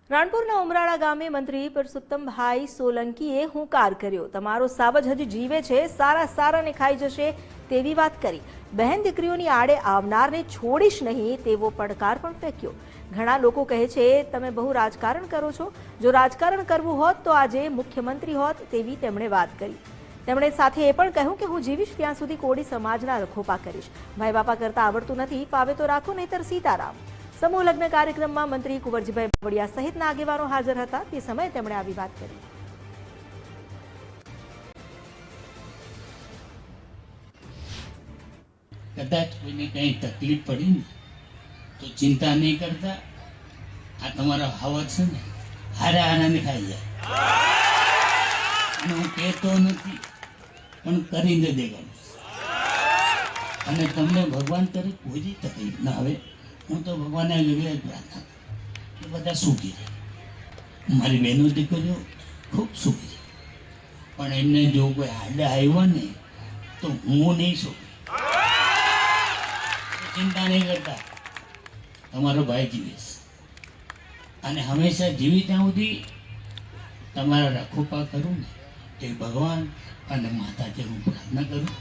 રાણપુરના ઉમરાળા ગામે મંત્રી પરસોત્તમભાઈ સોલંકીએ હુંકાર કર્યો। તમારો સાવજ હજી જીવે છે, સારાને ખાઈ જશે તેવી વાત કરી। બહેન દીકરીઓની આડે આવનારને છોડીશ નહીં તેવો પડકાર પણ ફેંક્યો। ઘણા લોકો કહે છે તમે બહુ રાજકારણ કરો છો, જો રાજકારણ કરવું હોત તો આજે મુખ્યમંત્રી હોત તેવી તેમણે વાત કરી। તેમણે સાથે એ પણ કહ્યું કે હું જીવીશ ત્યાં સુધી કોળી સમાજના રખોપા કરીશ। ભાઈ બાપા કરતા આવડતું નથી, ફાવે તો રાખો નહીતર સીતારામ। समूह लग्न कार्यक्रम में मंत्री कुंवरजीभाई बावळिया सहित आगेवानो हाजर था। ते समय तेमणे आवी बात करी। कदाच कोईने कहीं तकलीफ पड़ी ने तो चिंता नहीं करता। आ तमारा हावज छे ने हारे आनंद खाई जाए। हूँ कहतो नहीं पण करीने देखाडुं अने तमने भगवान करे कोई तकलीफ ना आवे। हूँ तो भगवान आगे प्रार्थना कि बधा सुखी रहे। मारी बहनों दीकरीओ खूब सुखी है, पण एमने जो कोई आडे आव्या ने तो हूँ नहीं सुखी। चिंता नहीं करता, तमारो भाई जीवे अने हमेशा जीवी त्यां सुधी तमारा रखोपा करूँ ने ते भगवान अने माता जे हूँ प्रार्थना करूँ।